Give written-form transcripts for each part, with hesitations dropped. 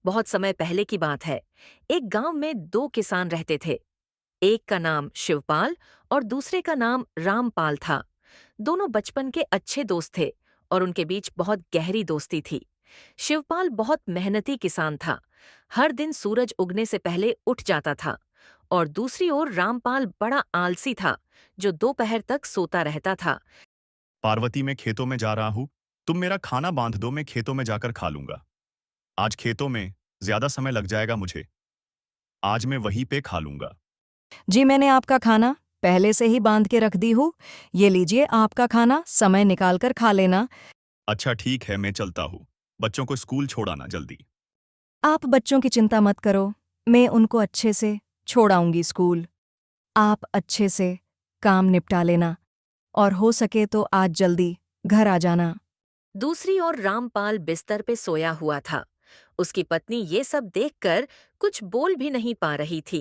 बहुत समय पहले की बात है। एक गांव में दो किसान रहते थे। एक का नाम शिवपाल और दूसरे का नाम रामपाल था। दोनों बचपन के अच्छे दोस्त थे और उनके बीच बहुत गहरी दोस्ती थी। शिवपाल बहुत मेहनती किसान था। हर दिन सूरज उगने से पहले उठ जाता था। और दूसरी ओर रामपाल बड़ा आलसी था, जो दोपहर तक सोता रहता था। पार्वती, मैं खेतों में जा रहा हूँ। तुम मेरा खाना बांध दो, मैं खेतों में जाकर खा लूंगा। आज खेतों में ज्यादा समय लग जाएगा मुझे। आज मैं वहीं पे खा लूंगा। जी, मैंने आपका खाना पहले से ही बांध के रख दी हूँ। ये लीजिए आपका खाना, समय निकाल कर खा लेना। अच्छा ठीक है, मैं चलता हूँ। बच्चों को स्कूल छोड़ाना जल्दी। आप बच्चों की चिंता मत करो, मैं उनको अच्छे से छोड़ आऊंगी स्कूल। आप अच्छे से काम निपटा लेना और हो सके तो आज जल्दी घर आ जाना। दूसरी ओर रामपाल बिस्तर पे सोया हुआ था। उसकी पत्नी ये सब देखकर कुछ बोल भी नहीं पा रही थी।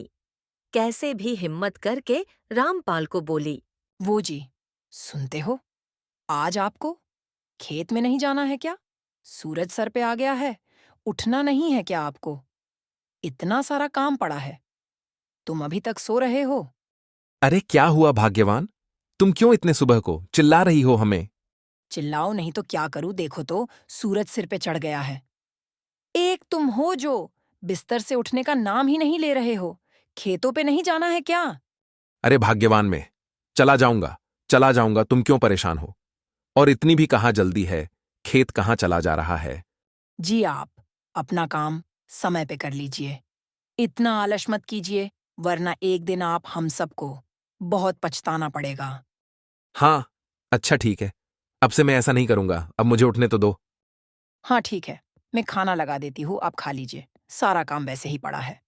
कैसे भी हिम्मत करके रामपाल को बोली। वो जी, सुनते हो? आज आपको खेत में नहीं जाना है क्या? सूरज सर पे आ गया है। उठना नहीं है क्या आपको? इतना सारा काम पड़ा है। तुम अभी तक सो रहे हो? अरे क्या हुआ भाग्यवान? तुम क्यों इतने सुबह को चिल्ला रही हो हमें? चिल्लाओ नहीं तो क्या करूं, देखो तो सूरज सिर पे चढ़ गया है। एक तुम हो जो बिस्तर से उठने का नाम ही नहीं ले रहे हो। खेतों पे नहीं जाना है क्या? अरे भाग्यवान, मैं चला जाऊंगा, तुम क्यों परेशान हो? और इतनी भी कहाँ जल्दी है? खेत कहाँ चला जा रहा है? जी, आप अपना काम समय पे कर लीजिए। इतना आलस मत कीजिए, वरना एक दिन आप हम सबको बहुत पछताना पड़ेगा। हाँ, अच्छा ठीक है। अब से मैं ऐसा नहीं करूंगा, अब मुझे उठने तो दो। हाँ ठीक है, मैं खाना लगा देती हूँ, आप खा लीजिए। सारा काम वैसे ही पड़ा है।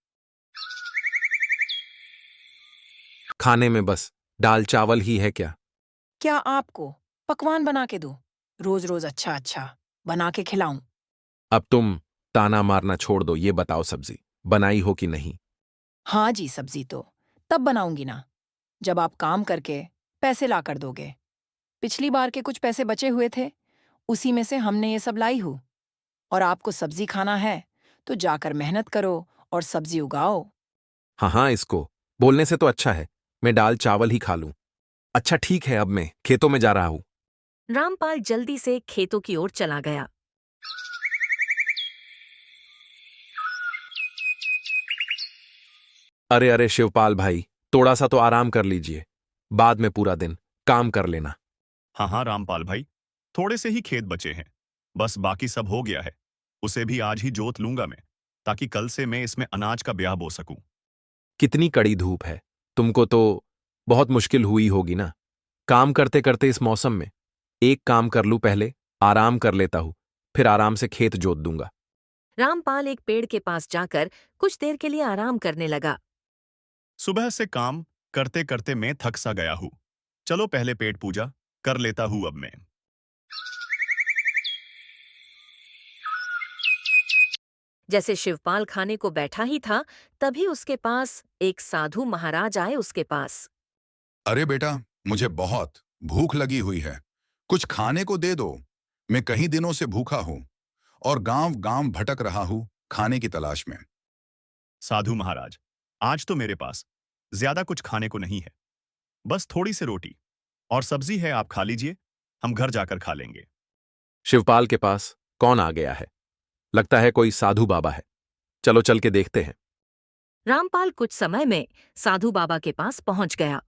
खाने में बस दाल चावल ही है क्या? क्या आपको पकवान बना के दूं? रोज रोज अच्छा अच्छा बना के खिलाऊं? अब तुम ताना मारना छोड़ दो, ये बताओ सब्जी बनाई हो कि नहीं? हाँ जी, सब्जी तो तब बनाऊंगी ना, जब आप काम करके पैसे ला कर दोगे। पिछली बार के कुछ पैसे बचे हुए थे, उसी में से हमने ये सब लाई हूँ। और आपको सब्जी खाना है तो जाकर मेहनत करो और सब्जी उगाओ। हाँ हाँ, इसको बोलने से तो अच्छा है मैं दाल चावल ही खा लूं। अच्छा ठीक है, अब मैं खेतों में जा रहा हूं। रामपाल जल्दी से खेतों की ओर चला गया। अरे अरे शिवपाल भाई, थोड़ा सा तो आराम कर लीजिए। बाद में पूरा दिन काम कर लेना। हाँ हाँ रामपाल भाई, थोड़े से ही खेत बचे हैं। बस बाकी सब हो गया है। उसे भी आज ही जोत लूंगा मैं, ताकि कल से मैं इसमें अनाज का ब्याह बो सकूं। कितनी कड़ी धूप है, तुमको तो बहुत मुश्किल हुई होगी ना काम करते करते इस मौसम में। एक काम कर लूं, पहले आराम कर लेता हूं, फिर आराम से खेत जोत दूंगा। रामपाल एक पेड़ के पास जाकर कुछ देर के लिए आराम करने लगा। सुबह से काम करते करते मैं थक सा गया हूँ। चलो पहले पेट पूजा कर लेता हूँ अब मैं। जैसे शिवपाल खाने को बैठा ही था, तभी उसके पास एक साधु महाराज आए उसके पास। अरे बेटा, मुझे बहुत भूख लगी हुई है। कुछ खाने को दे दो। मैं कई दिनों से भूखा हूँ और गांव गांव भटक रहा हूँ खाने की तलाश में। साधु महाराज, आज तो मेरे पास ज्यादा कुछ खाने को नहीं है। बस थोड़ी सी रोटी और सब्जी है, आप खा लीजिए। हम घर जाकर खा लेंगे। शिवपाल के पास कौन आ गया है? लगता है कोई साधु बाबा है। चलो चल के देखते हैं। रामपाल कुछ समय में साधु बाबा के पास पहुंच गया।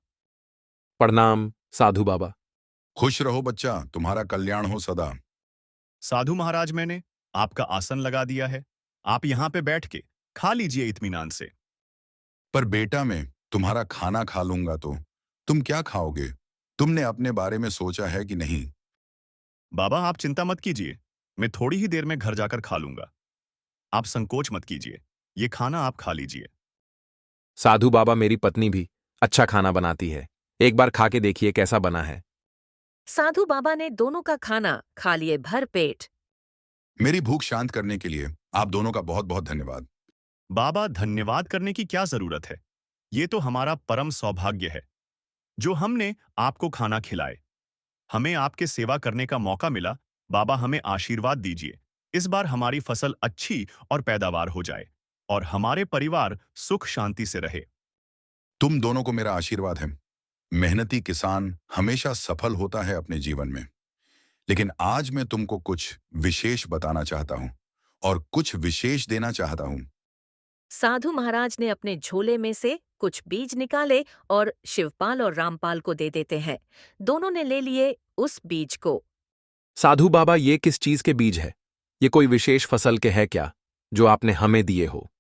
प्रणाम साधु बाबा। खुश रहो बच्चा, तुम्हारा कल्याण हो सदा। साधु महाराज, मैंने आपका आसन लगा दिया है। आप यहाँ पे बैठ के खा लीजिए इत्मीनान से। पर बेटा, मैं तुम्हारा खाना खा लूंगा तो तुम क्या खाओगे? तुमने अपने बारे में सोचा है कि नहीं? बाबा आप चिंता मत कीजिए, मैं थोड़ी ही देर में घर जाकर खा लूंगा। आप संकोच मत कीजिए, ये खाना आप खा लीजिए। साधु बाबा, मेरी पत्नी भी अच्छा खाना बनाती है, एक बार खा के देखिए कैसा बना है। साधु बाबा ने दोनों का खाना खा लिए भर पेट। मेरी भूख शांत करने के लिए आप दोनों का बहुत बहुत धन्यवाद। बाबा, धन्यवाद करने की क्या जरूरत है? ये तो हमारा परम सौभाग्य है जो हमने आपको खाना खिलाए। हमें आपके सेवा करने का मौका मिला। बाबा, हमें आशीर्वाद दीजिए इस बार हमारी फसल अच्छी और पैदावार हो जाए और हमारे परिवार सुख शांति से रहे। तुम दोनों को मेरा आशीर्वाद है। मेहनती किसान हमेशा सफल होता है अपने जीवन में। लेकिन आज मैं तुमको कुछ विशेष बताना चाहता हूं और कुछ विशेष देना चाहता हूं। साधु महाराज ने अपने झोले में से कुछ बीज निकाले और शिवपाल और रामपाल को दे देते हैं। दोनों ने ले लिए उस बीज को। साधु बाबा, ये किस चीज के बीज है? ये कोई विशेष फसल के है क्या, जो आपने हमें दिए हो?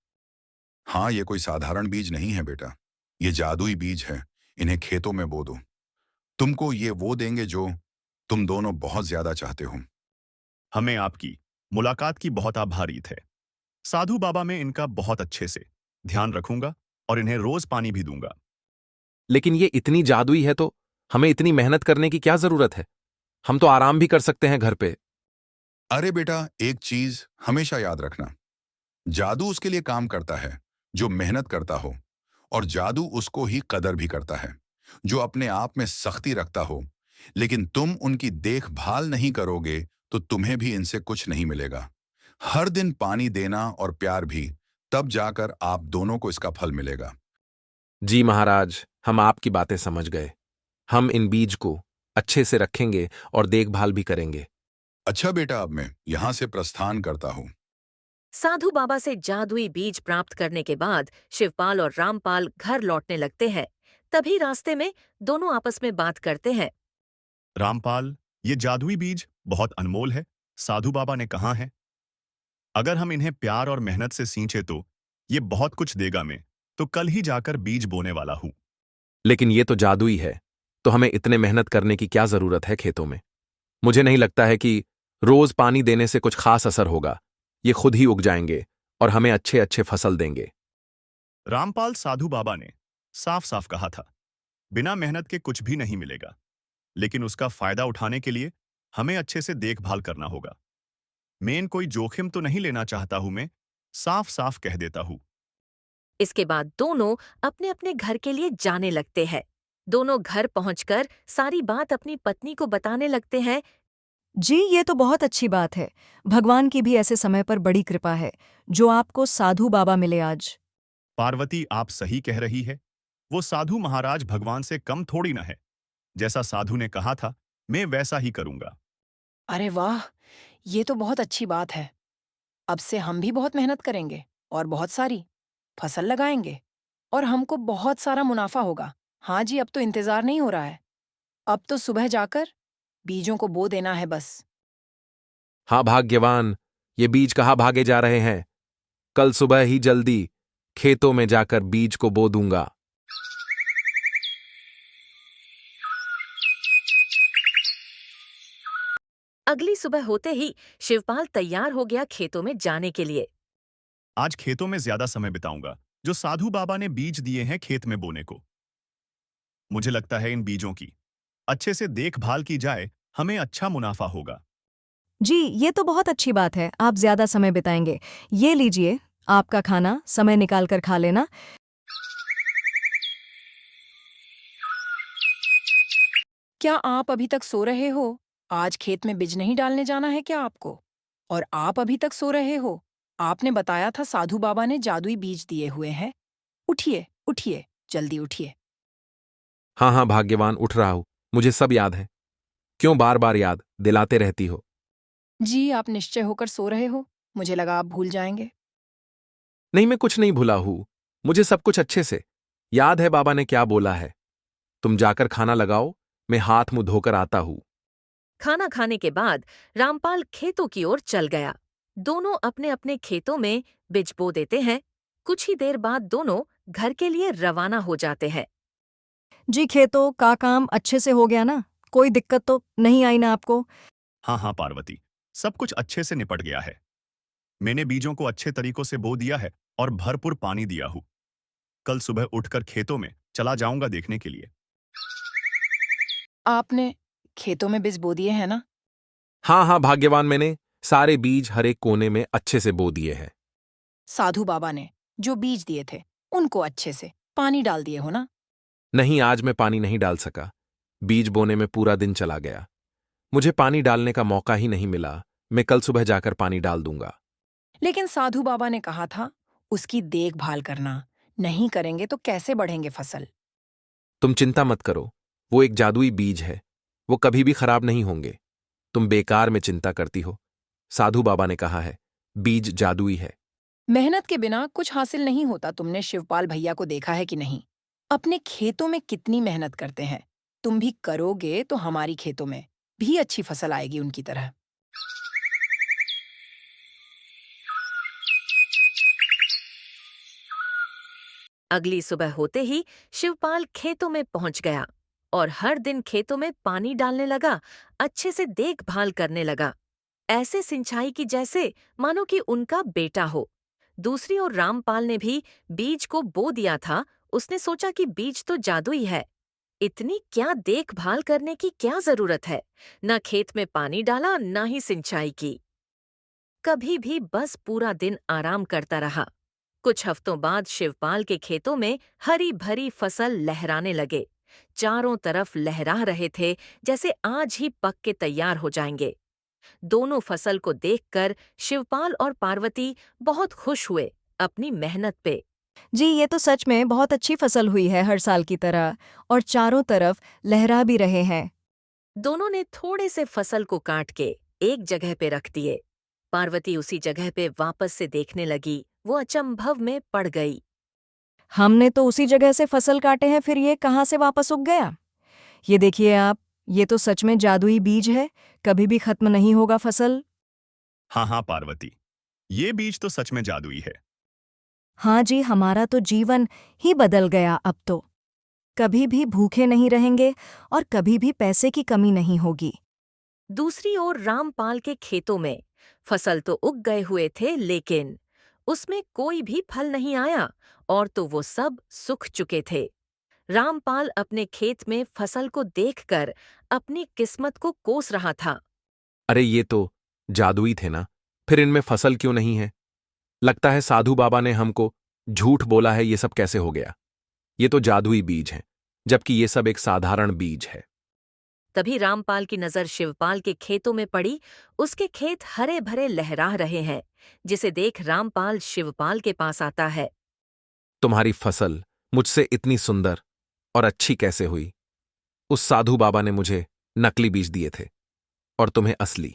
हाँ, ये कोई साधारण बीज नहीं है बेटा। ये जादुई बीज है। इन्हें खेतों में बो दो। तुमको ये वो देंगे जो तुम दोनों बहुत ज्यादा चाहते हो। हमें आपकी मुलाकात की बहुत आभारी थे। साधु बाबा, मैं इनका बहुत अच्छे से ध्यान रखूंगा और इन्हें रोज पानी भी दूंगा। लेकिन ये इतनी जादुई है तो हमें इतनी मेहनत करने की क्या जरूरत है? हम तो आराम भी कर सकते हैं घर पे। अरे बेटा, एक चीज हमेशा याद रखना। जादू उसके लिए काम करता है जो मेहनत करता हो, और जादू उसको ही कदर भी करता है जो अपने आप में सख्ती रखता हो। लेकिन तुम उनकी देखभाल नहीं करोगे तो तुम्हें भी इनसे कुछ नहीं मिलेगा। हर दिन पानी देना और प्यार भी, तब जाकर आप दोनों को इसका फल मिलेगा। जी महाराज, हम आपकी बातें समझ गए। हम इन बीज को अच्छे से रखेंगे और देखभाल भी करेंगे। अच्छा बेटा, अब मैं यहां से प्रस्थान करता हूं। साधु बाबा से जादुई बीज प्राप्त करने के बाद शिवपाल और रामपाल घर लौटने लगते हैं। तभी रास्ते में दोनों आपस में बात करते हैं। रामपाल, ये जादुई बीज बहुत अनमोल है। साधु बाबा ने कहा है, अगर हम इन्हें प्यार और मेहनत से सींचे तो ये बहुत कुछ देगा। मैं तो कल ही जाकर बीज बोने वाला हूं। लेकिन ये तो जादुई है, तो हमें इतने मेहनत करने की क्या जरूरत है खेतों में? मुझे नहीं लगता है कि रोज पानी देने से कुछ खास असर होगा। ये खुद ही उग जाएंगे और हमें अच्छे अच्छे फसल देंगे। रामपाल, साधु बाबा ने साफ साफ कहा था, बिना मेहनत के कुछ भी नहीं मिलेगा। लेकिन उसका फायदा उठाने के लिए हमें अच्छे से देखभाल करना होगा। मैं कोई जोखिम तो नहीं लेना चाहता हूं। मैं साफ साफ कह देता हूं। इसके बाद दोनों अपने अपने घर के लिए जाने लगते हैं। दोनों घर पहुंचकर सारी बात अपनी पत्नी को बताने लगते हैं। जी, ये तो बहुत अच्छी बात है। भगवान की भी ऐसे समय पर बड़ी कृपा है जो आपको साधु बाबा मिले आज। पार्वती, आप सही कह रही है। वो साधु महाराज भगवान से कम थोड़ी ना है। जैसा साधु ने कहा था, मैं वैसा ही करूंगा। अरे वाह, ये तो बहुत अच्छी बात है। अब से हम भी बहुत मेहनत करेंगे और बहुत सारी फसल लगाएंगे और हमको बहुत सारा मुनाफा होगा। हाँ जी, अब तो इंतजार नहीं हो रहा है। अब तो सुबह जाकर बीजों को बो देना है बस। हाँ भाग्यवान, ये बीज कहाँ भागे जा रहे हैं? कल सुबह ही जल्दी खेतों में जाकर बीज को बो दूंगा। अगली सुबह होते ही शिवपाल तैयार हो गया खेतों में जाने के लिए। आज खेतों में ज्यादा समय बिताऊंगा जो साधु बाबा ने बीज दिए हैं खेत में बोने को। मुझे लगता है इन बीजों की अच्छे से देखभाल की जाए, हमें अच्छा मुनाफा होगा। जी, ये तो बहुत अच्छी बात है। आप ज्यादा समय बिताएंगे। ये लीजिए आपका खाना, समय निकाल कर खा लेना। क्या आप अभी तक सो रहे हो? आज खेत में बीज नहीं डालने जाना है क्या आपको? और आप अभी तक सो रहे हो? आपने बताया था साधु बाबा ने जादुई बीज दिए हुए हैं। उठिए, उठिए, जल्दी उठिए। हाँ हाँ भाग्यवान, उठ रहा हूं। मुझे सब याद है। क्यों बार बार याद दिलाते रहती हो? जी, आप निश्चय होकर सो रहे हो। मुझे लगा आप भूल जाएंगे। नहीं, मैं कुछ नहीं भूला हूं। मुझे सब कुछ अच्छे से याद है। बाबा ने क्या बोला है? तुम जाकर खाना लगाओ, मैं हाथ मुंह धोकर आता हूं। खाना खाने के बाद रामपाल खेतों की ओर चल गया। दोनों अपने अपने खेतों में बीज बो देते हैं। कुछ ही देर बाद दोनों घर के लिए रवाना हो जाते हैं। जी, खेतों का काम अच्छे से हो गया ना? कोई दिक्कत तो नहीं आई ना आपको? हाँ हाँ पार्वती, सब कुछ अच्छे से निपट गया है। मैंने बीजों को अच्छे तरीकों से बो दिया है और भरपूर पानी दिया हूं। कल सुबह उठकर खेतों में चला जाऊंगा देखने के लिए। आपने खेतों में बीज बो दिए हैं ना? हाँ हाँ भाग्यवान, मैंने सारे बीज हर एक कोने में अच्छे से बो दिए हैं। साधु बाबा ने जो बीज दिए थे उनको अच्छे से पानी डाल दिए हो ना? नहीं, आज मैं पानी नहीं डाल सका। बीज बोने में पूरा दिन चला गया। मुझे पानी डालने का मौका ही नहीं मिला। मैं कल सुबह जाकर पानी डाल दूंगा। लेकिन साधु बाबा ने कहा था, उसकी देखभाल करना, नहीं करेंगे तो कैसे बढ़ेंगे फसल? तुम चिंता मत करो, वो एक जादुई बीज है, वो कभी भी खराब नहीं होंगे। तुम बेकार में चिंता करती हो। साधु बाबा ने कहा है, बीज जादुई है। मेहनत के बिना कुछ हासिल नहीं होता। तुमने शिवपाल भैया को देखा है कि नहीं? अपने खेतों में कितनी मेहनत करते हैं। तुम भी करोगे तो हमारी खेतों में भी अच्छी फसल आएगी उनकी तरह। अगली सुबह होते ही शिवपाल खेतों में पहुंच गया और हर दिन खेतों में पानी डालने लगा, अच्छे से देखभाल करने लगा, ऐसे सिंचाई की जैसे मानो कि उनका बेटा हो। दूसरी ओर रामपाल ने भी बीज को बो दिया था। उसने सोचा कि बीज तो जादुई है, इतनी क्या देखभाल करने की क्या जरूरत है। न खेत में पानी डाला, न ही सिंचाई की, कभी भी बस पूरा दिन आराम करता रहा। कुछ हफ्तों बाद शिवपाल के खेतों में हरी भरी फसल लहराने लगे। चारों तरफ लहरा रहे थे जैसे आज ही पक के तैयार हो जाएंगे। दोनों फसल को देखकर शिवपाल और पार्वती बहुत खुश हुए अपनी मेहनत पे। जी, ये तो सच में बहुत अच्छी फसल हुई है हर साल की तरह, और चारों तरफ लहरा भी रहे हैं। दोनों ने थोड़े से फसल को काट के एक जगह पे रख दिए। पार्वती उसी जगह पे वापस से देखने लगी। वो अचंभव में पड़ गई। हमने तो उसी जगह से फसल काटे हैं, फिर ये कहाँ से वापस उग गया? ये देखिए आप, ये तो सच में जादुई बीज है, कभी भी खत्म नहीं होगा फसल। हाँ हाँ पार्वती, ये बीज तो सच में जादुई है। हाँ जी, हमारा तो जीवन ही बदल गया अब तो। कभी भी भूखे नहीं रहेंगे और कभी भी पैसे की कमी नहीं होगी। दूसरी ओर रामपाल के खेतों में फसल तो उग गए हुए थे, लेकिन उसमें कोई भी फल नहीं आया और तो वो सब सूख चुके थे। रामपाल अपने खेत में फसल को देखकर अपनी किस्मत को कोस रहा था। अरे ये तो जादुई थे ना, फिर इनमें फसल क्यों नहीं है? लगता है साधु बाबा ने हमको झूठ बोला है। ये सब कैसे हो गया? ये तो जादुई बीज हैं, जबकि ये सब एक साधारण बीज है। तभी रामपाल की नजर शिवपाल के खेतों में पड़ी। उसके खेत हरे भरे लहरा रहे हैं, जिसे देख रामपाल शिवपाल के पास आता है। तुम्हारी फसल मुझसे इतनी सुंदर और अच्छी कैसे हुई? उस साधु बाबा ने मुझे नकली बीज दिए थे और तुम्हें असली।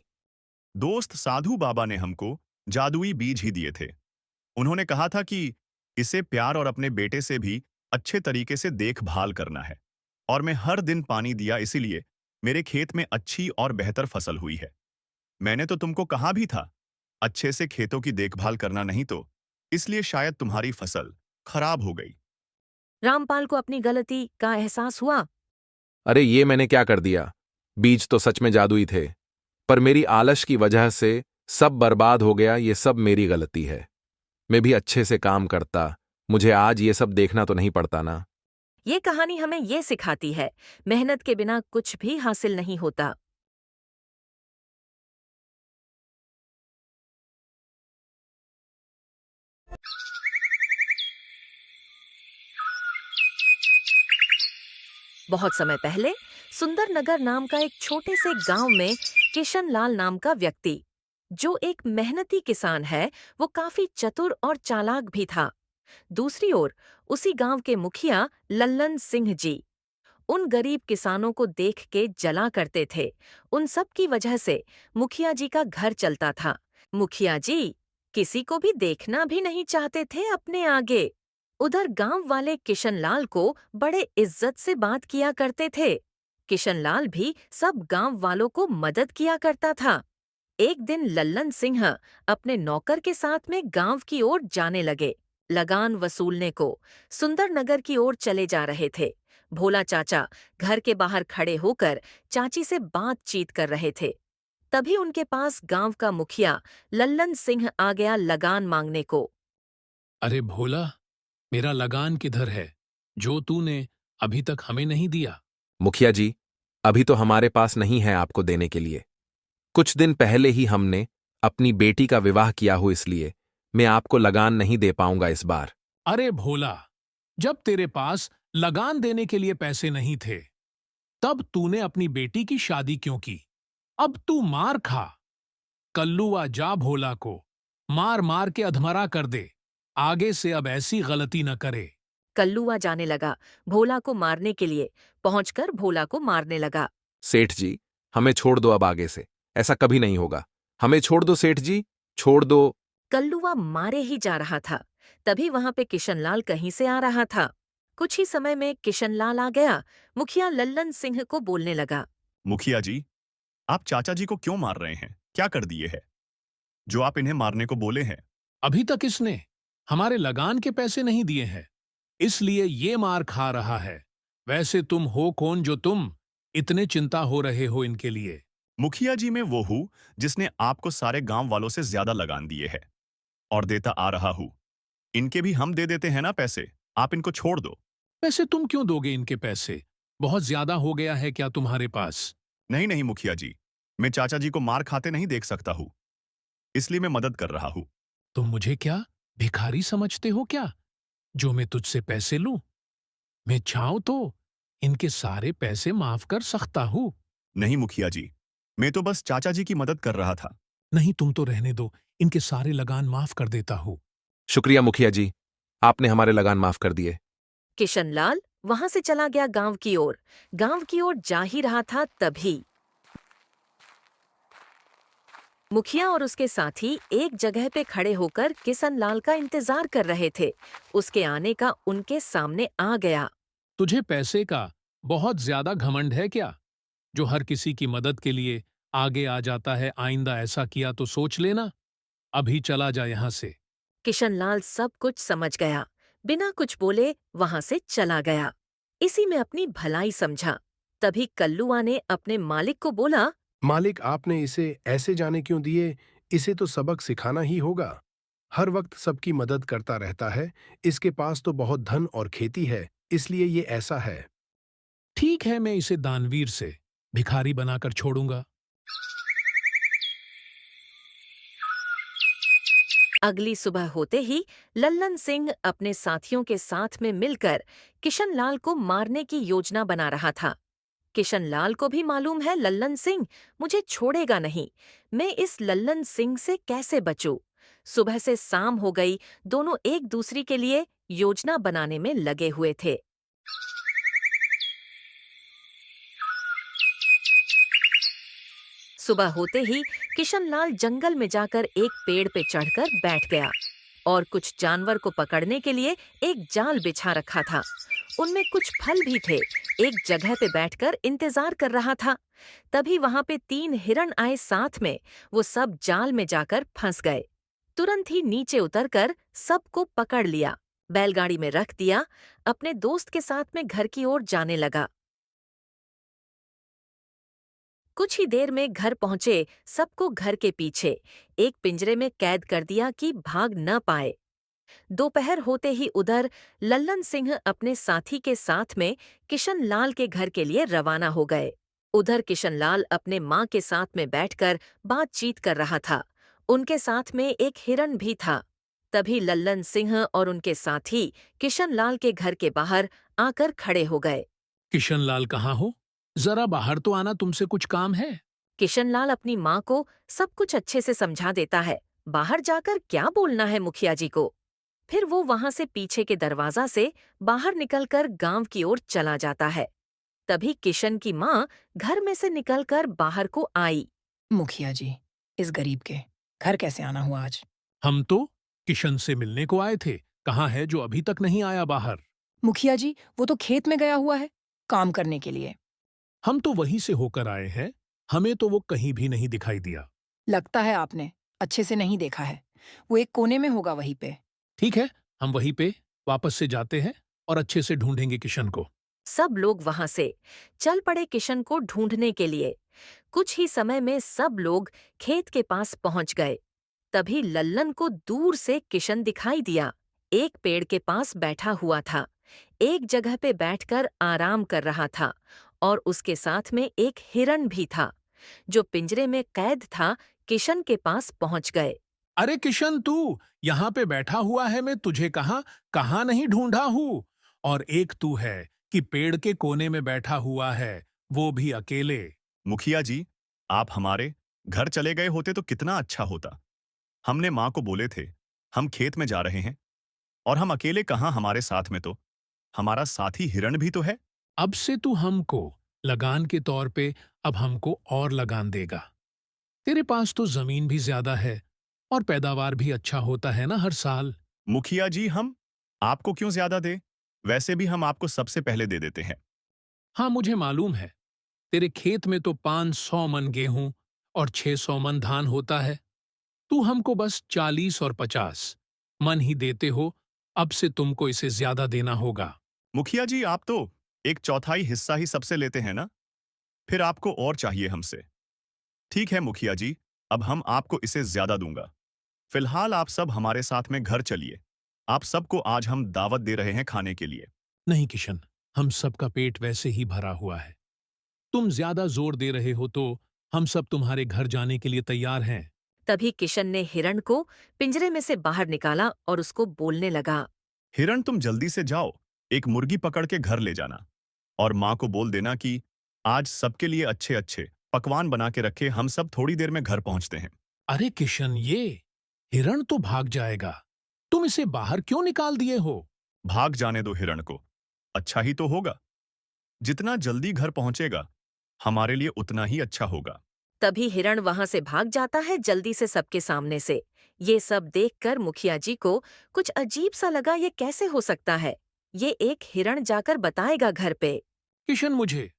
दोस्त, साधु बाबा ने हमको जादुई बीज ही दिए थे। उन्होंने कहा था कि इसे प्यार और अपने बेटे से भी अच्छे तरीके से देखभाल करना है। और मैं हर दिन पानी दिया, इसीलिए मेरे खेत में अच्छी और बेहतर फसल हुई है। मैंने तो तुमको कहा भी था, अच्छे से खेतों की देखभाल करना, नहीं तो इसलिए शायद तुम्हारी फसल खराब हो गई। रामपाल को अपनी गलती का एहसास हुआ। अरे ये मैंने क्या कर दिया? बीज तो सच में जादुई थे, पर मेरी आलस की वजह से सब बर्बाद हो गया। ये सब मेरी गलती है। मैं भी अच्छे से काम करता, मुझे आज ये सब देखना तो नहीं पड़ता ना। ये कहानी हमें ये सिखाती है, मेहनत के बिना कुछ भी हासिल नहीं होता। बहुत समय पहले सुंदरनगर नाम का एक छोटे से गांव में किशनलाल नाम का व्यक्ति, जो एक मेहनती किसान है, वो काफी चतुर और चालाक भी था। दूसरी ओर उसी गांव के मुखिया लल्लन सिंह जी उन गरीब किसानों को देख के जला करते थे। उन सब की वजह से मुखिया जी का घर चलता था। मुखिया जी किसी को भी देखना भी नहीं चाहते थे अपने आगे। उधर गांव वाले किशनलाल को बड़े इज्जत से बात किया करते थे। किशनलाल भी सब गांव वालों को मदद किया करता था। एक दिन लल्लन सिंह अपने नौकर के साथ में गांव की ओर जाने लगे। लगान वसूलने को सुंदरनगर की ओर चले जा रहे थे। भोला चाचा घर के बाहर खड़े होकर चाची से बातचीत कर रहे थे। तभी उनके पास गांव का मुखिया लल्लन सिंह आ गया लगान मांगने को। अरे भोला, मेरा लगान किधर है जो तूने अभी तक हमें नहीं दिया? मुखिया जी, अभी तो हमारे पास नहीं है आपको देने के लिए। कुछ दिन पहले ही हमने अपनी बेटी का विवाह किया हो, इसलिए मैं आपको लगान नहीं दे पाऊंगा इस बार। अरे भोला, जब तेरे पास लगान देने के लिए पैसे नहीं थे, तब तूने अपनी बेटी की शादी क्यों की? अब तू मार खा। कल्लुआ जा भोला को मार मार के अधमरा कर दे। आगे से अब ऐसी गलती न करे। कल्लुआ जाने लगा भोला को मारने के लिए, पहुंचकर भोला को मारने लगा। सेठ जी, हमें छोड़ दो अब आगे से। ऐसा कभी नहीं होगा। हमें छोड़ दो सेठ जी, छोड़ दो। कल्लुआ मारे ही जा रहा था, तभी वहां पे किशनलाल कहीं से आ रहा था। कुछ ही समय में किशनलाल आ गया। मुखिया लल्लन सिंह को बोलने लगा। मुखिया जी, आप चाचा जी को क्यों मार रहे हैं? क्या कर दिए है जो आप इन्हें मारने को बोले हैं? अभी तक इसने हमारे लगान के पैसे नहीं दिए हैं, इसलिए ये मार खा रहा है। वैसे तुम हो कौन जो तुम इतने चिंता हो रहे हो इनके लिए? मुखिया जी, मैं वो हूं जिसने आपको सारे गांव वालों से ज्यादा लगान दिए है और देता आ रहा हूं। इनके भी हम दे देते हैं ना पैसे, आप इनको छोड़ दो। वैसे तुम क्यों दोगे इनके पैसे? बहुत ज्यादा हो गया है क्या तुम्हारे पास? नहीं नहीं मुखिया जी, मैं चाचा जी को मार खाते नहीं देख सकता हूं, इसलिए मैं मदद कर रहा हूं। तुम मुझे क्या भिखारी समझते हो क्या, जो मैं तुझसे पैसे लूं? मैं चाहूं तो इनके सारे पैसे माफ कर सकता हूं। नहीं मुखिया जी, मैं तो बस चाचा जी की मदद कर रहा था। नहीं, तुम तो रहने दो, इनके सारे लगान माफ कर देता हूं। शुक्रिया मुखिया जी, आपने हमारे लगान माफ कर दिए। किशनलाल वहां से चला गया गांव की ओर। गांव की ओर जा ही रहा था, तभी मुखिया और उसके साथी एक जगह पे खड़े होकर किशनलाल का इंतजार कर रहे थे। उसके आने का उनके सामने आ गया। तुझे पैसे का बहुत ज्यादा घमंड है क्या, जो हर किसी की मदद के लिए आगे आ जाता है? आइंदा ऐसा किया तो सोच लेना। अभी चला जा यहां से। किशनलाल सब कुछ समझ गया, बिना कुछ बोले वहां से चला गया। इसी में अपनी भलाई समझा। तभी कल्लुआ ने अपने मालिक को बोला। मालिक, आपने इसे ऐसे जाने क्यों दिए? इसे तो सबक सिखाना ही होगा। हर वक्त सबकी मदद करता रहता है। इसके पास तो बहुत धन और खेती है, इसलिए ये ऐसा है। ठीक है, मैं इसे दानवीर से भिखारी बनाकर छोड़ूंगा। अगली सुबह होते ही लल्लन सिंह अपने साथियों के साथ में मिलकर किशनलाल को मारने की योजना बना रहा था। किशनलाल को भी मालूम है लल्लन सिंह मुझे छोड़ेगा नहीं। मैं इस लल्लन सिंह से कैसे बचूं? सुबह से शाम हो गई, दोनों एक दूसरे के लिए योजना बनाने में लगे हुए थे। सुबह होते ही किशनलाल जंगल में जाकर एक पेड़ पे चढ़कर बैठ गया और कुछ जानवर को पकड़ने के लिए एक जाल बिछा रखा था। उनमें कुछ फल भी थे। एक जगह पे बैठकर इंतजार कर रहा था। तभी वहां पे 3 हिरण आए साथ में। वो सब जाल में जाकर फंस गए। तुरंत ही नीचे उतरकर सबको पकड़ लिया, बैलगाड़ी में रख दिया, अपने दोस्त के साथ में घर की ओर जाने लगा। कुछ ही देर में घर पहुंचे, सबको घर के पीछे एक पिंजरे में कैद कर दिया कि भाग न पाए। दोपहर होते ही उधर लल्लन सिंह अपने साथी के साथ में किशनलाल के घर के लिए रवाना हो गए। उधर किशनलाल अपने माँ के साथ में बैठकर बातचीत कर रहा था। उनके साथ में एक हिरन भी था। तभी लल्लन सिंह और उनके साथी किशनलाल के घर के बाहर आकर खड़े हो गए। किशनलाल कहाँ हो? जरा बाहर तो आना, तुमसे कुछ काम है। किशनलाल अपनी माँ को सब कुछ अच्छे से समझा देता है। बाहर जाकर क्या बोलना है मुखिया जी को। फिर वो वहां से पीछे के दरवाजा से बाहर निकलकर गांव की ओर चला जाता है। तभी किशन की माँ घर में से निकलकर बाहर को आई। मुखिया जी, इस गरीब के घर कैसे आना हुआ आज? हम तो किशन से मिलने को आए थे। कहाँ है जो अभी तक नहीं आया बाहर? मुखिया जी, वो तो खेत में गया हुआ है काम करने के लिए। हम तो वहीं से होकर आए हैं, हमें तो वो कहीं भी नहीं दिखाई दिया। लगता है आपने अच्छे से नहीं देखा है। वो एक कोने में होगा वहीं पे। ठीक है, हम वहीं पे वापस से जाते हैं और अच्छे से ढूंढेंगे किशन को। सब लोग वहां से चल पड़े किशन को ढूंढने के लिए। कुछ ही समय में सब लोग खेत के पास पहुंच गए। तभी लल्लन को दूर से किशन दिखाई दिया। एक पेड़ के पास बैठा हुआ था। एक जगह पे बैठकर आराम कर रहा था और उसके साथ में एक हिरन भी था जो पिंजरे में कैद था। किशन के पास पहुंच गए। अरे किशन, तू यहाँ पे बैठा हुआ है, मैं तुझे कहाँ नहीं ढूंढा हूँ। और एक तू है कि पेड़ के कोने में बैठा हुआ है, वो भी अकेले। मुखिया जी, आप हमारे घर चले गए होते तो कितना अच्छा होता। हमने माँ को बोले थे, हम खेत में जा रहे हैं, और हम अकेले कहाँ, हमारे साथ में तो हमारा साथी हिरण भी तो है। अब से तू हमको लगान के तौर पे अब हमको और लगान देगा। तेरे पास तो जमीन भी ज्यादा है और पैदावार भी अच्छा होता है ना हर साल। मुखिया जी, हम आपको क्यों ज्यादा दे? वैसे भी हम आपको सबसे पहले दे देते हैं। हाँ, मुझे मालूम है। तेरे खेत में तो 500 मन गेहूं और 600 मन धान होता है। तू हमको बस 40 और 50 मन ही देते हो। अब से तुमको इसे ज्यादा देना होगा। मुखिया जी, आप तो एक चौथाई हिस्सा ही सबसे लेते हैं ना, फिर आपको और चाहिए हमसे। ठीक है मुखिया जी, अब हम आपको इसे ज्यादा दूंगा। फिलहाल आप सब हमारे साथ में घर चलिए। आप सबको आज हम दावत दे रहे हैं खाने के लिए। नहीं किशन, हम सबका पेट वैसे ही भरा हुआ है। तुम ज्यादा जोर दे रहे हो तो हम सब तुम्हारे घर जाने के लिए तैयार हैं। तभी किशन ने हिरण को पिंजरे में से बाहर निकाला और उसको बोलने लगा। हिरण, तुम जल्दी से जाओ, एक मुर्गी पकड़ के घर ले जाना, और माँ को बोल देना कि आज सबके लिए अच्छे अच्छे पकवान बना के रखे, हम सब थोड़ी देर में घर पहुंचते हैं। अरे किशन, ये हिरण तो भाग जाएगा। तुम इसे बाहर क्यों निकाल दिए हो? भाग जाने दो हिरण को, अच्छा ही तो होगा। जितना जल्दी घर पहुंचेगा, हमारे लिए उतना ही अच्छा होगा। तभी हिरण वहां से भाग जाता है जल्दी से सबके सामने से। ये सब देखकर मुखिया जी को कुछ अजीब सा लगा, ये कैसे हो सकता है? ये एक हिरण जाकर बताएगा घर पे। किशन, मुझे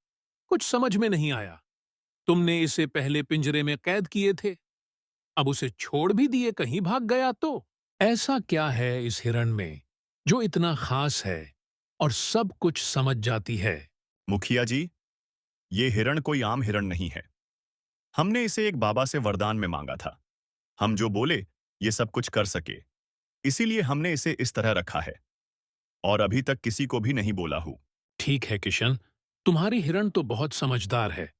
कुछ समझ में नहीं आया। तुमने इसे पहले पिंजरे में कैद किए थे, अब उसे छोड़ भी दिए, कहीं भाग गया तो? ऐसा क्या है इस हिरण में जो इतना खास है और सब कुछ समझ जाती है? मुखिया जी, ये हिरण कोई आम हिरण नहीं है। हमने इसे एक बाबा से वरदान में मांगा था, हम जो बोले ये सब कुछ कर सके, इसीलिए हमने इसे इस तरह रखा है, और अभी तक किसी को भी नहीं बोला हूं। ठीक है किशन, तुम्हारी हिरण तो बहुत समझदार है।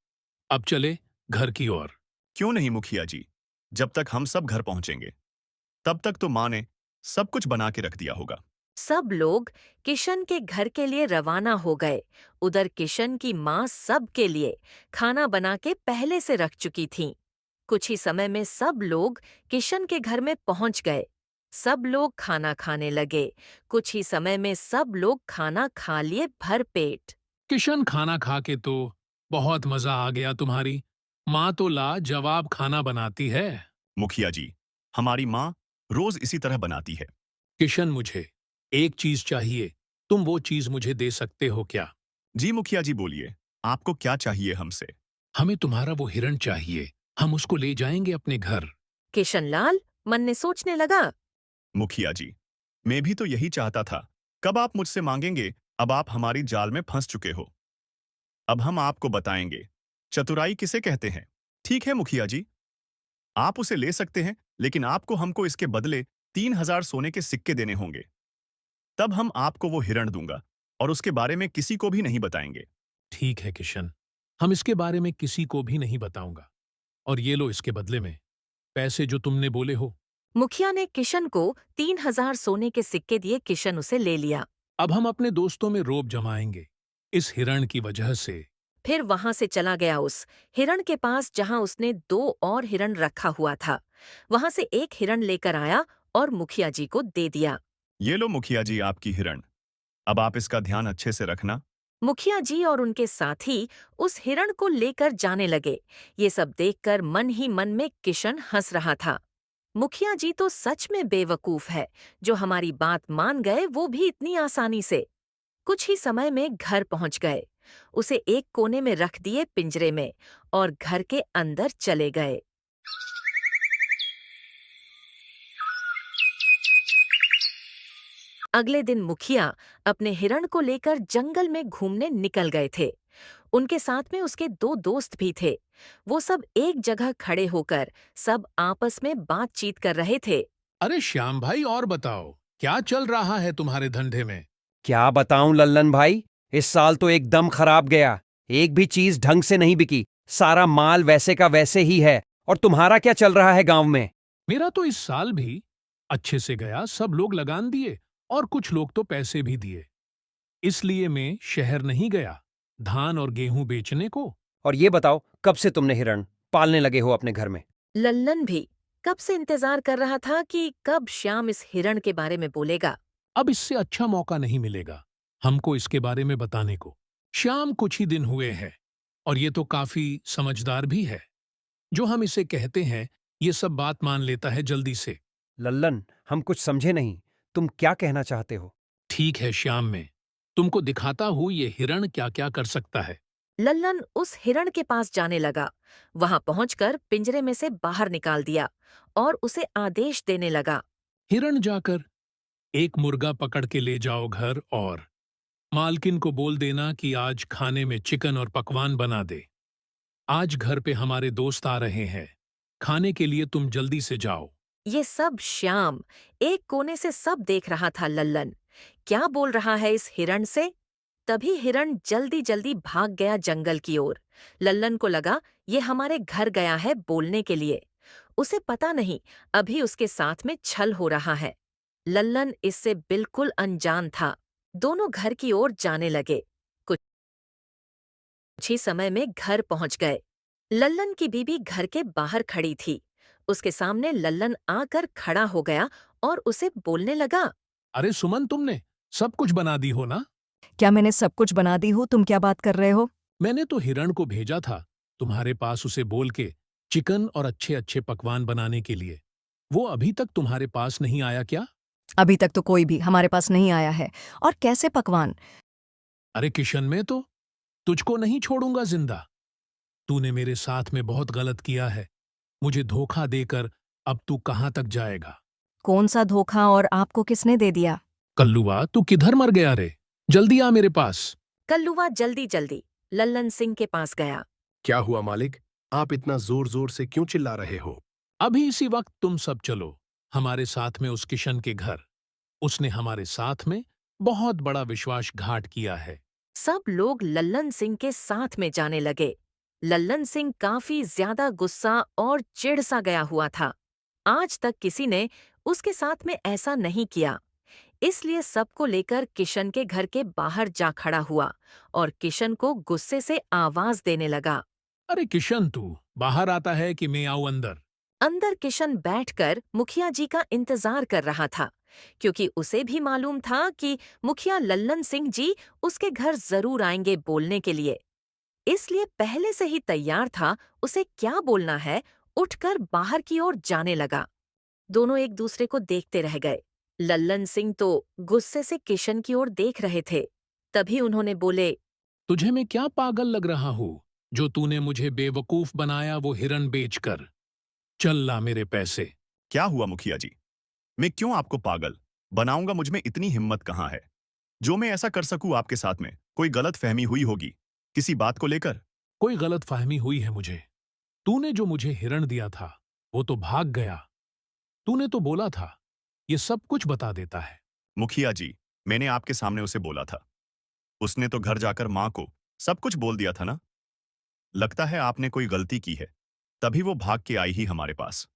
अब चले घर की ओर। क्यों नहीं मुखिया जी, जब तक हम सब घर पहुंचेंगे तब तक तो माँ ने सब कुछ बना के रख दिया होगा। सब लोग किशन के घर के लिए रवाना हो गए। उधर किशन की माँ सब के लिए खाना बना के पहले से रख चुकी थीं। कुछ ही समय में सब लोग किशन के घर में पहुंच गए। सब लोग खाना खाने लगे। कुछ ही समय में सब लोग खाना खा लिए भर पेट। किशन, खाना खा के तो बहुत मजा आ गया। तुम्हारी माँ तो लाजवाब खाना बनाती है। मुखिया जी, हमारी माँ रोज इसी तरह बनाती है। किशन, मुझे एक चीज चाहिए। तुम वो चीज मुझे दे सकते हो क्या? जी मुखिया जी, बोलिए, आपको क्या चाहिए हमसे? हमें तुम्हारा वो हिरण चाहिए। हम उसको ले जाएंगे अपने घर। किशनलाल मन में सोचने लगा। मुखिया जी, मैं भी तो यही चाहता था। कब आप मुझसे मांगेंगे? अब आप हमारी जाल में फंस चुके हो। अब हम आपको बताएंगे चतुराई किसे कहते हैं। ठीक है मुखिया जी, आप उसे ले सकते हैं, लेकिन आपको हमको इसके बदले 3000 सोने के सिक्के देने होंगे। तब हम आपको वो हिरण दूंगा, और उसके बारे में किसी को भी नहीं बताएंगे। ठीक है किशन, हम इसके बारे में किसी को भी नहीं बताऊंगा। और ये लो इसके बदले में पैसे जो तुमने बोले हो। मुखिया ने किशन को 3000 सोने के सिक्के दिए। किशन उसे ले लिया। अब हम अपने दोस्तों में रोब जमाएंगे इस हिरण की वजह से। फिर वहां से चला गया उस हिरण के पास जहां उसने 2 और हिरण रखा हुआ था। वहां से एक हिरण लेकर आया और मुखिया जी को दे दिया। ये लो मुखिया जी आपकी हिरण, अब आप इसका ध्यान अच्छे से रखना। मुखिया जी और उनके साथी उस हिरण को लेकर जाने लगे। ये सब देखकर मन ही मन में किशन हंस रहा था। मुखिया जी तो सच में बेवकूफ है, जो हमारी बात मान गए, वो भी इतनी आसानी से। कुछ ही समय में घर पहुंच गए। उसे एक कोने में रख दिए पिंजरे में, और घर के अंदर चले गए। अगले दिन मुखिया अपने हिरण को लेकर जंगल में घूमने निकल गए थे। उनके साथ में उसके 2 दोस्त भी थे। वो सब एक जगह खड़े होकर सब आपस में बातचीत कर रहे थे। अरे श्याम भाई, और बताओ क्या चल रहा है तुम्हारे धंधे में? क्या बताऊं लल्लन भाई, इस साल तो एकदम खराब गया। एक भी चीज ढंग से नहीं बिकी, सारा माल वैसे का वैसे ही है। और तुम्हारा क्या चल रहा है गांव में? मेरा तो इस साल भी अच्छे से गया। सब लोग लगान दिए और कुछ लोग तो पैसे भी दिए। इसलिए मैं शहर नहीं गया धान और गेहूं बेचने को। और ये बताओ, कब से तुमने हिरण पालने लगे हो अपने घर में? लल्लन भी कब से इंतजार कर रहा था कि कब श्याम इस हिरण के बारे में बोलेगा। अब इससे अच्छा मौका नहीं मिलेगा हमको इसके बारे में बताने को। श्याम कुछ ही दिन हुए हैं और ये तो काफी समझदार भी है। जो हम इसे कहते हैं ये सब बात मान लेता है जल्दी से। लल्लन, हम कुछ समझे नहीं। तुम क्या कहना चाहते हो? ठीक है श्याम, मैं तुमको दिखाता हूँ ये हिरण क्या क्या कर सकता है। लल्लन उस हिरण के पास जाने लगा। वहां पहुंचकर पिंजरे में से बाहर निकाल दिया और उसे आदेश देने लगा। हिरण जाकर एक मुर्गा पकड़ के ले जाओ घर और मालकिन को बोल देना कि आज खाने में चिकन और पकवान बना दे। आज घर पे हमारे दोस्त आ रहे हैं, खाने के लिए तुम जल्दी से जाओ। ये सब श्याम एक कोने से सब देख रहा था। लल्लन क्या बोल रहा है इस हिरण से? तभी हिरण जल्दी जल्दी भाग गया जंगल की ओर। लल्लन को लगा ये हमारे घर गया है बोलने के लिए। उसे पता नहीं अभी उसके साथ में छल हो रहा है। लल्लन इससे बिल्कुल अनजान था। दोनों घर की ओर जाने लगे। कुछ ही समय में घर पहुंच गए। लल्लन की बीबी घर के बाहर खड़ी थी। उसके सामने लल्लन आकर खड़ा हो गया और उसे बोलने लगा। अरे सुमन, तुमने सब कुछ बना दी हो ना? क्या मैंने सब कुछ बना दी हूँ? तुम क्या बात कर रहे हो? मैंने तो हिरण को भेजा था तुम्हारे पास उसे बोल के चिकन और अच्छे अच्छे पकवान बनाने के लिए। वो अभी तक तुम्हारे पास नहीं आया क्या? अभी तक तो कोई भी हमारे पास नहीं आया है। और कैसे पकवान? अरे किशन, मैं तो तुझको नहीं छोड़ूंगा जिंदा। तूने मेरे साथ में बहुत गलत किया है। मुझे धोखा देकर अब तू कहाँ तक जाएगा? कौन सा धोखा और आपको किसने दे दिया? कल्लुआ, तू किधर मर गया रे? जल्दी आ मेरे पास। कल्लुआ जल्दी जल्दी लल्लन सिंह के पास गया। क्या हुआ मालिक? आप इतना जोर जोर से क्यों चिल्ला रहे हो? अभी इसी वक्त तुम सब चलो हमारे साथ में उस किशन के घर। उसने हमारे साथ में बहुत बड़ा विश्वासघात किया है। सब लोग लल्लन सिंह के साथ में जाने लगे। लल्लन सिंह काफी ज्यादा गुस्सा और चिढ़ सा गया हुआ था। आज तक किसी ने उसके साथ में ऐसा नहीं किया। इसलिए सबको लेकर किशन के घर के बाहर जा खड़ा हुआ और किशन को गुस्से से आवाज देने लगा। अरे किशन, तू बाहर आता है कि मैं आऊं अंदर? अंदर किशन बैठकर मुखिया जी का इंतजार कर रहा था, क्योंकि उसे भी मालूम था कि मुखिया लल्लन सिंह जी उसके घर जरूर आएंगे बोलने के लिए। इसलिए पहले से ही तैयार था उसे क्या बोलना है। उठकर बाहर की ओर जाने लगा। दोनों एक दूसरे को देखते रह गए। लल्लन सिंह तो गुस्से से किशन की ओर देख रहे थे। तभी उन्होंने बोले, तुझे मैं क्या पागल लग रहा हूँ जो तूने मुझे बेवकूफ बनाया वो हिरण बेचकर? चल ला मेरे पैसे। क्या हुआ मुखिया जी? मैं क्यों आपको पागल बनाऊंगा? मुझ में इतनी हिम्मत कहाँ है जो मैं ऐसा कर सकूं आपके साथ में? कोई गलत फहमी हुई होगी किसी बात को लेकर। कोई गलत फहमी हुई है मुझे। तूने जो मुझे हिरण दिया था वो तो भाग गया। तूने तो बोला था ये सब कुछ बता देता है। मुखिया जी, मैंने आपके सामने उसे बोला था। उसने तो घर जाकर माँ को सब कुछ बोल दिया था ना। लगता है आपने कोई गलती की है, तभी वो भाग के आई ही हमारे पास।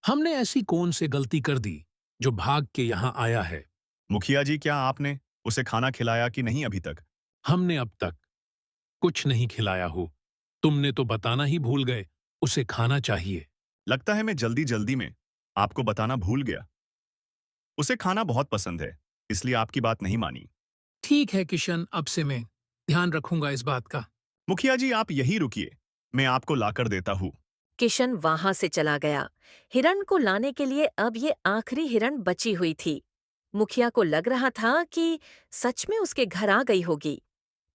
हमने ऐसी कौन से गलती कर दी जो भाग के यहाँ आया है? मुखिया जी, क्या आपने उसे खाना खिलाया कि नहीं अभी तक? हमने अब तक कुछ नहीं खिलाया हो। तुमने तो बताना ही भूल गए उसे खाना चाहिए। लगता है मैं जल्दी जल्दी में आपको बताना भूल गया। उसे खाना बहुत पसंद है, इसलिए आपकी बात नहीं मानी। ठीक है किशन, अब से मैं ध्यान रखूंगा इस बात का। मुखिया जी, आप यहीं रुकिए, मैं आपको लाकर देता हूँ। किशन वहां से चला गया। हिरण को लाने के लिए अब ये आखिरी हिरण बची हुई थी। मुखिया को लग रहा था कि सच में उसके घर आ गई होगी।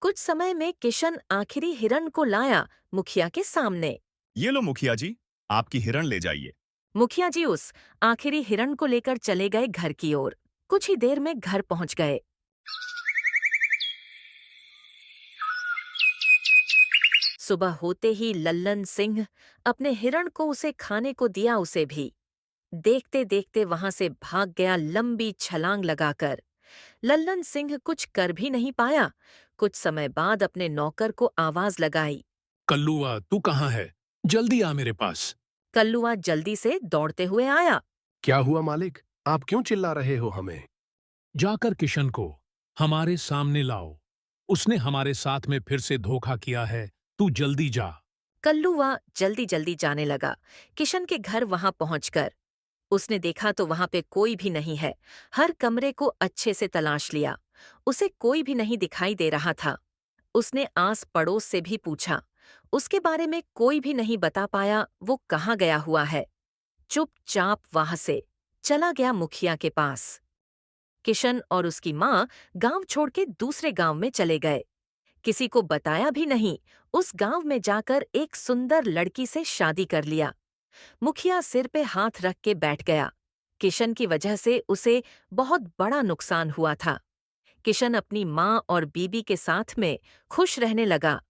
कुछ समय में किशन आखिरी हिरण को लाया मुखिया के सामने। ये लो मुखिया जी, आपकी हिरण ले जाइए। मुखिया जी उस आखिरी हिरण को लेकर चले गए घर की ओर। कुछ ही देर में घर पहुंच गए। सुबह होते ही लल्लन सिंह अपने हिरण को उसे खाने को दिया। उसे भी देखते देखते वहां से भाग गया लंबी छलांग लगाकर। लल्लन सिंह कुछ कर भी नहीं पाया। कुछ समय बाद अपने नौकर को आवाज लगाई। कल्लुआ, तू कहाँ है? जल्दी आ मेरे पास। कल्लुआ जल्दी से दौड़ते हुए आया। क्या हुआ मालिक? आप क्यों चिल्ला रहे हो हमें? जाकर किशन को हमारे सामने लाओ। उसने हमारे साथ में फिर से धोखा किया है। तू जल्दी जा। कल्लूआ जल्दी जल्दी जाने लगा किशन के घर वहां पहुंचकर। उसने देखा तो वहां पे कोई भी नहीं है। हर कमरे को अच्छे से तलाश लिया, उसे कोई भी नहीं दिखाई दे रहा था। उसने आस पड़ोस से भी पूछा, उसके बारे में कोई भी नहीं बता पाया वो कहाँ गया हुआ है। चुपचाप वहां से चला गया मुखिया के पास। किशन और उसकी माँ गांव छोड़ के दूसरे गांव में चले गए। किसी को बताया भी नहीं, उस गांव में जाकर एक सुंदर लड़की से शादी कर लिया। मुखिया सिर पे हाथ रख के बैठ गया। किशन की वजह से उसे बहुत बड़ा नुकसान हुआ था। किशन अपनी माँ और बीबी के साथ में खुश रहने लगा।